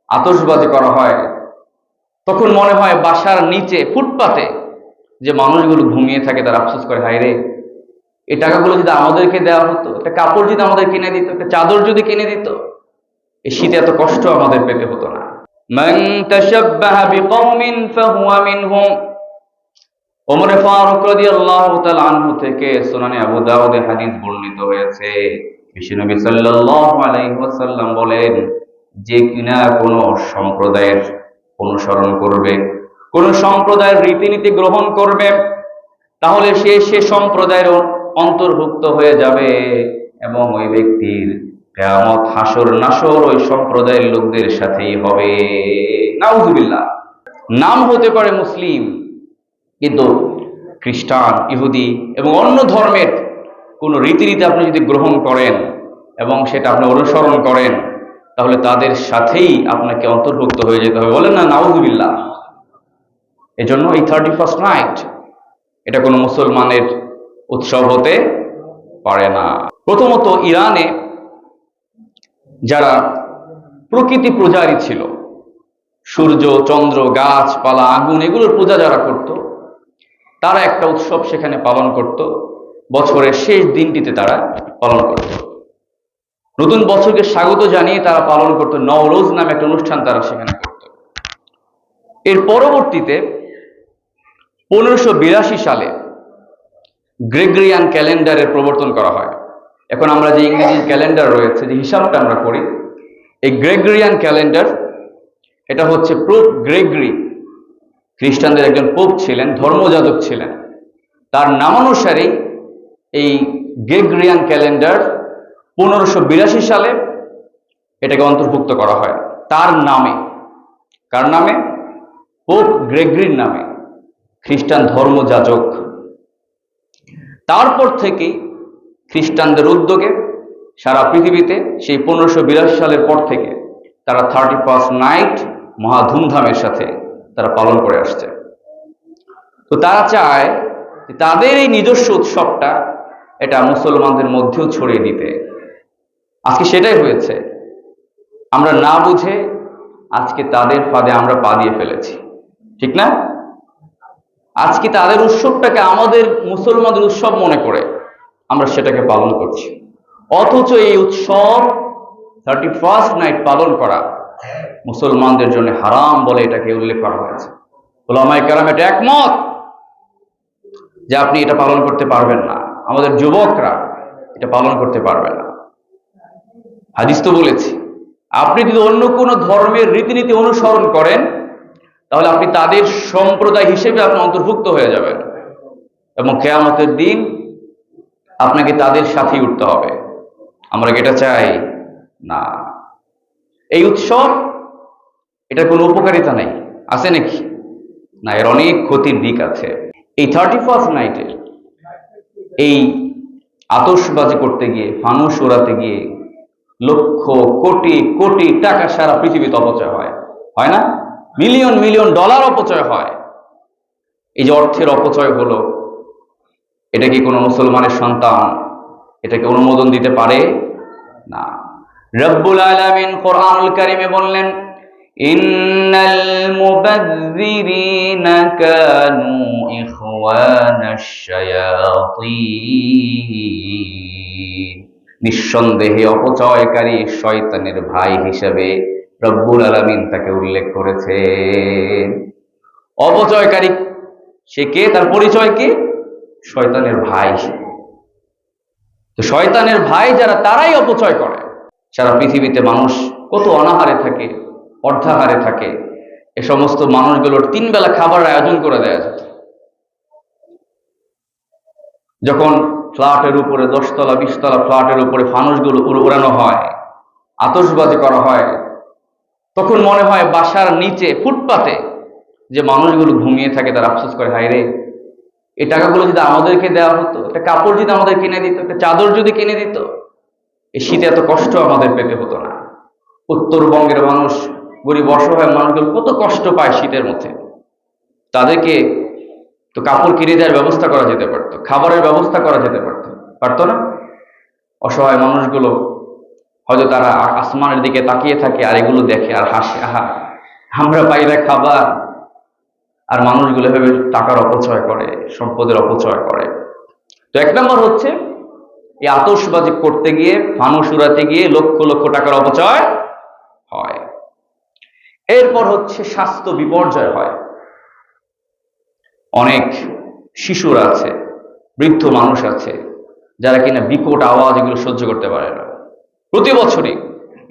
আতশবাজি করা হয়, তখন মনে হয় বাসার নিচে ফুটপাতে যে মানুষগুলো ঘুমিয়ে থাকে তারা আফসোস করে, হায় রে, এই টাকাগুলো যদি আমাদেরকে দেওয়া হতো, একটা কাপড় যদি আমাদের কিনে দিত, একটা চাদর যদি কিনে দিত, এই শীতে এত কষ্ট আমাদের পেতে হতো না। মান তাশাব্বাহা বিকওমিন ফাহুয়া মিনহুম। ওমর ফারুক রাদিয়াল্লাহু তাআলা আনহু থেকে সুনানে আবু দাউদে হাদিস বর্ণিত হয়েছে, বিশ্বনবী সাল্লাল্লাহু আলাইহি ওয়াসাল্লাম বলেন, যে কিনা কোনো সম্প্রদায়ের অনুসরণ করবে, কোন সম্প্রদায়ের রীতিনীতি গ্রহণ করবে, তাহলে সে সম্প্রদায়ের অন্তর্ভুক্ত হয়ে যাবে এবং ওই ব্যক্তির কিয়ামত হাসর নাসর ওই সম্প্রদায়ের লোকদের সাথেই হবে। নাউযুবিল্লাহ। নাম হতে পারে মুসলিম, কিন্তু খ্রিস্টান, ইহুদি এবং অন্য ধর্মের কোন রীতিনীতি আপনি যদি গ্রহণ করেন এবং সেটা আপনি অনুসরণ করেন, তাহলে তাদের সাথেই আপনাকে অন্তর্ভুক্ত হয়ে যেতে হবে। বলেন না নাউযুবিল্লাহ। এজন্য এই 31st নাইট এটা কোনো মুসলমানের উৎসব হতে পারে না। প্রথমত ইরানে যারা প্রকৃতি পূজারী ছিল, সূর্য, চন্দ্র, গাছপালা, আগুন, এগুলোর পূজা যারা করত, তারা একটা উৎসব সেখানে পালন করত, বছরের শেষ দিনটিতে তারা পালন করত। নতুন বছরকে স্বাগত জানিয়ে তারা পালন করত, নওরোজ নামে একটা অনুষ্ঠান তারা সেখানে করত। এর পরবর্তীতে 1582 সালে গ্রেগরিয়ান ক্যালেন্ডারের প্রবর্তন করা হয়। এখন আমরা যে ইংরেজি ক্যালেন্ডার রয়েছে, যে হিসাবটা আমরা করি, এই গ্রেগরিয়ান ক্যালেন্ডার, এটা হচ্ছে পোপ গ্রেগরি, খ্রিস্টানদের একজন পোপ ছিলেন, ধর্মযাজক ছিলেন। তার নামানুসারেই এই গ্রেগরিয়ান ক্যালেন্ডার 1582 সালে এটাকে অন্তর্ভুক্ত করা হয় তার নামে। কার নামে? পোপ গ্রেগরির নামে, খ্রিস্টান ধর্মযাজক। তারপর থেকেই খ্রিস্টানদের উদ্যোগে সারা পৃথিবীতে সেই 1582 সালের পর থেকে তারা 31st নাইট মহা ধুমধামের সাথে তারা পালন করে আসছে। তো তারা চায় যে তাদের এই নিজস্ব উৎসবটা এটা মুসলমানদের মধ্যেও ছড়িয়ে দিতে। আজকে সেটাই হয়েছে। আমরা না বুঝে আজকে তাদের ফাঁদে আমরা পা দিয়ে ফেলেছি, ঠিক না? আজকে তাদের উৎসবটাকে আমাদের মুসলমানদের উৎসব মনে করে আমরা সেটাকে পালন করছি, অথচ এই উৎসব 31st নাইট পালন করা মুসলমানদের জন্য হারাম বলে এটাকে উল্লেখ করা হয়েছে। উলামায়ে কেরাম এটা একমত যে আপনি এটা পালন করতে পারবেন না, আমাদের যুবকরা এটা পালন করতে পারবে না। হাদিস তো বলেছি, আপনি যদি অন্য কোনো ধর্মের রীতিনীতি অনুসরণ করেন, তাহলে আপনি তাদের সম্প্রদায় হিসেবে আপনি অন্তর্ভুক্ত হয়ে যাবেন এবং কিয়ামতের দিন আপনাকে তাদের সাথেই উঠতে হবে। আমরা কি এটা চাই? না। এই উৎসব, এটা কোনো উপকারিতা নেই, আছে নাকি? না, এর অনেক ক্ষতির দিক আছে। এই 31st নাইটে এই আতশবাজি করতে গিয়ে, ফানুস ওড়াতে গিয়ে লক্ষ কোটি কোটি টাকা সারা পৃথিবীতে অপচয় হয়, হয় না? মিলিয়ন মিলিয়ন ডলার অপচয় হয়। এই যে অর্থের অপচয় হলো, এটা কি কোনো মুসলমানের সন্তান এটাকে অনুমোদন দিতে পারে? না। রব্বুল আলামিন কোরআনুল কারীমে বললেন, ইন্নাল মুবাযযিরিনা কানু ইখওয়ানাশ শায়াতীন। নিঃসন্দেহে অপচয়কারী শয়তানের ভাই হিসেবে রব্বুল আলামিন তাকে উল্লেখ করেছেন। অপচয়কারী সে কে? তার পরিচয় কি? শয়তানের ভাই। তো শয়তানের ভাই যারা, তারাই অপচয় করে। সারা পৃথিবীতে মানুষ কত অনাহারে থাকে, অর্ধাহারে থাকে। এ সমস্ত মানুষগুলোর 3 বেলা খাবারের আয়োজন করে দেয়া যেত। যখন ফ্ল্যাটের উপরে 10 তলা 20 তলা ফ্ল্যাটের উপরে ফানুসগুলো উড়ানো হয়, আতশবাজি করা হয়, তখন মনে হয় বাসার নিচে ফুটপাতে যে মানুষগুলো ঘুমিয়ে থাকে তারা আফসোস করে, হায় রে, এই টাকাগুলো যদি আমাদেরকে দেওয়া হতো, একটা কাপড় যদি আমাদের কিনে দিত, একটা চাদর যদি কিনে দিত, এই শীতে এত কষ্ট আমাদের পেতে হতো না। উত্তরবঙ্গের মানুষ, গরিব অসহায় মানুষগুলো কত কষ্ট পায় শীতের মধ্যে। তাদেরকে তো কাপড় কিনে দেওয়ার ব্যবস্থা করা যেতে পারতো, খাবারের ব্যবস্থা করা যেতে পারতো না? অসহায় মানুষগুলো হয়তো তারা আসমানের দিকে তাকিয়ে থাকে আর এগুলো দেখে আর হাসে, আহা আমরা পাইলে খাবার, আর মানুষগুলো ভেবে টাকার অপচয় করে, সম্পদের অপচয় করে। তো এক নম্বর হচ্ছে এই আতশবাজি করতে গিয়ে, ফানুস উড়াতে গিয়ে লক্ষ লক্ষ টাকার অপচয় হয়। এরপর হচ্ছে স্বাস্থ্য বিপর্যয় হয়। অনেক শিশুরা আছে, বৃদ্ধ মানুষ আছে যারা কিনা বিকট আওয়াজ এগুলো সহ্য করতে পারে না। প্রতি বছরই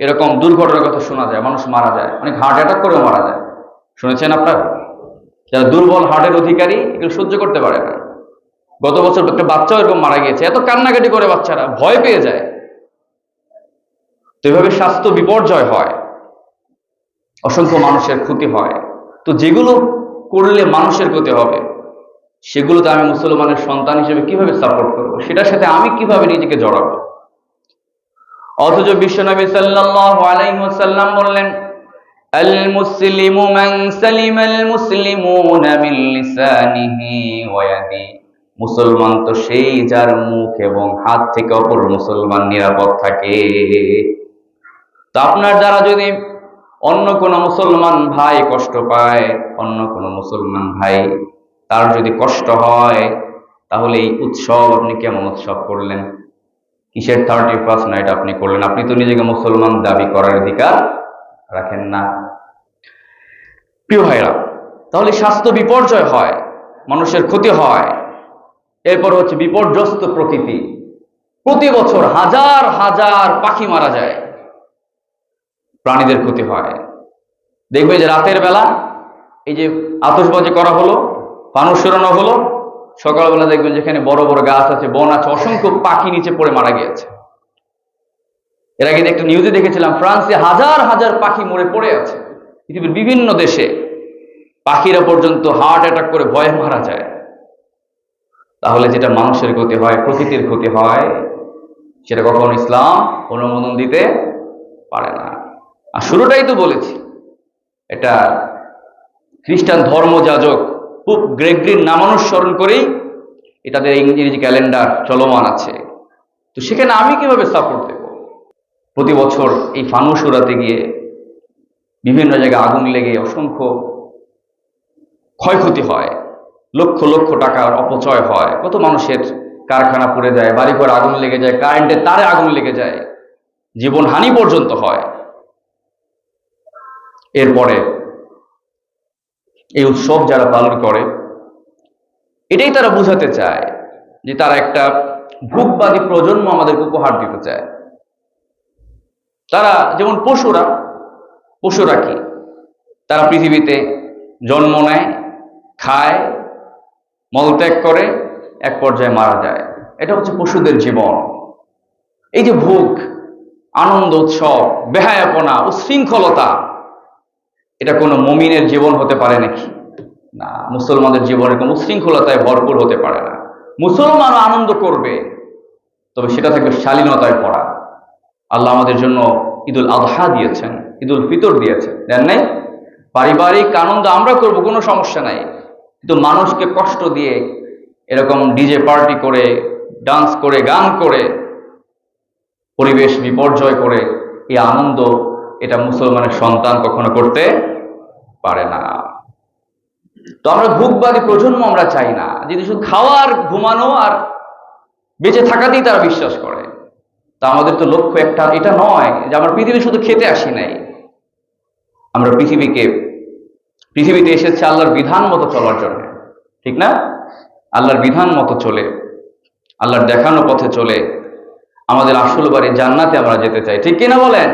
এরকম দুর্ঘটনার কথা শোনা যায়, মানুষ মারা যায়, অনেক হার্ট অ্যাটাক করেও মারা যায়। শুনেছেন আপনারা? যারা দুর্বল হার্টের অধিকারী এগুলো সহ্য করতে পারে না। গত বছর একটা বাচ্চাও এরকম মারা গিয়েছে, এত কান্নাকাটি করে বাচ্চারা ভয় পেয়ে যায়। তো এভাবে স্বাস্থ্য বিপর্যয় হয়, অসংখ্য মানুষের ক্ষতি হয়। তো যেগুলো করলে মানুষের ক্ষতি হবে সেগুলোতে আমি মুসলমানের সন্তান হিসেবে কিভাবে সাপোর্ট করবো, সেটার সাথে আমি কিভাবে নিজেকে জড়াবো? অথচ বিশ্বনবী সাল্লাল্লাহু আলাইহি ওয়াসাল্লাম বললেন, আল মুসলিমু মান সালিমাল মুসলিমুনা মিন লিসানিহি ওয়া ইয়াদিহি। মুসলমান তো সেই যার মুখ এবং হাত থেকে অপর মুসলমান নিরাপদ থাকে। তো আপনার দ্বারা যদি অন্য কোনো মুসলমান ভাই কষ্ট পায়, অন্য কোনো মুসলমান ভাই তার যদি কষ্ট হয়, তাহলে এই উৎসব আপনি কেমন উৎসব করলেন? কিসের 31st নাইট আপনি করলেন? আপনি তো নিজেকে মুসলমান দাবি করার অধিকার রাখেন না। প্রিয় ভাইরা, তাহলে স্বাস্থ্য বিপর্যয় হয়, মানুষের ক্ষতি হয়। এরপর হচ্ছে বিপর্যস্ত প্রকৃতি। প্রতি বছর হাজার হাজার পাখি মারা যায়, প্রাণীদের ক্ষতি হয়। দেখবে যে রাতের বেলা এই যে আতশবাজি করা হলো, ফানুস উড়ানো হলো, সকালবেলা দেখবেন যেখানে বড় বড় গাছ আছে, বন আছে, অসংখ্য পাখি নিচে পড়ে মারা গিয়েছে। এর আগে একটা নিউজে দেখেছিলাম, ফ্রান্সে হাজার হাজার পাখি মরে পড়ে আছে। পৃথিবীর বিভিন্ন দেশে পাখিরা পর্যন্ত হার্ট অ্যাটাক করে ভয়ে মারা যায়। তাহলে যেটা মানুষের ক্ষতি হয়, প্রকৃতির ক্ষতি হয়, সেটা কখনো ইসলাম অনুমোদন দিতে পারে না। আর শুরুটাই তো বলেছি, এটা খ্রিস্টান ধর্মযাজক পোপ গ্রেগরির নামানুসরণ করেই তাদের ইংরেজি ক্যালেন্ডার চলমান আছে। তো সেখানে আমি কিভাবে সাপোর্ট দেব? প্রতি বছর এই ফানুস উড়াতে গিয়ে বিভিন্ন জায়গায় আগুন লেগে অসংখ্য ক্ষয়ক্ষতি হয়, লক্ষ লক্ষ টাকার অপচয় হয়, কত মানুষের কারখানা পুড়ে যায়, বাড়িঘর আগুন লেগে যায়, কারেন্টের তারে আগুন লেগে যায়, জীবনহানি পর্যন্ত হয়। এরপরে এই উৎসব যারা পালন করে, এটাই তারা বোঝাতে চায় যে তারা একটা ভোগবাদী প্রজন্ম আমাদেরকে উপহার দিতে চায়। তারা যেমন পশুরা কি, তারা পৃথিবীতে জন্ম নেয়, খায়, মলত্যাগ করে, এক পর্যায়ে মারা যায়। এটা হচ্ছে পশুদের জীবন। এই যে ভোগ, আনন্দ, উৎসব, বেহায়াপনা, উশৃঙ্খলতা, এটা কোনো মুমিনের জীবন হতে পারে নাকি? না, মুসলমানদের জীবন এরকম উশৃঙ্খলতায় ভরপুর হতে পারে না। মুসলমানও আনন্দ করবে, তবে সেটা থাকবে শালীনতায় ভরা। আল্লাহ আমাদের জন্য ঈদুল আযহা দিয়েছেন, ঈদুল ফিতর দিয়েছেন, দেন নাই? পারিবারিক আনন্দ আমরা করব, কোনো সমস্যা নাই, কিন্তু মানুষকে কষ্ট দিয়ে এরকম ডিজে পার্টি করে, ডান্স করে, গান করে, পরিবেশ বিপর্যয় করে এই আনন্দ, এটা মুসলমানের সন্তান কখনো করতে পারে না। তো আমরা ভোগবাদী প্রজন্ম আমরা চাই না, যদি শুধু খাওয়ার, ঘুমানো আর বেঁচে থাকাতেই তারা বিশ্বাস করে। তা আমাদের তো লক্ষ্য একটা এটা নয় যে আমরা পৃথিবী শুধু খেতে আসি নাই, আমরা পৃথিবীতে এসেছে আল্লাহর বিধান মতো চলার জন্য, ঠিক না? আল্লাহর বিধান মতো চলে, আল্লাহর দেখানো পথে চলে আমাদের আসল বাড়ি জান্নাতে আমরা যেতে চাই, ঠিক কিনা বলেন?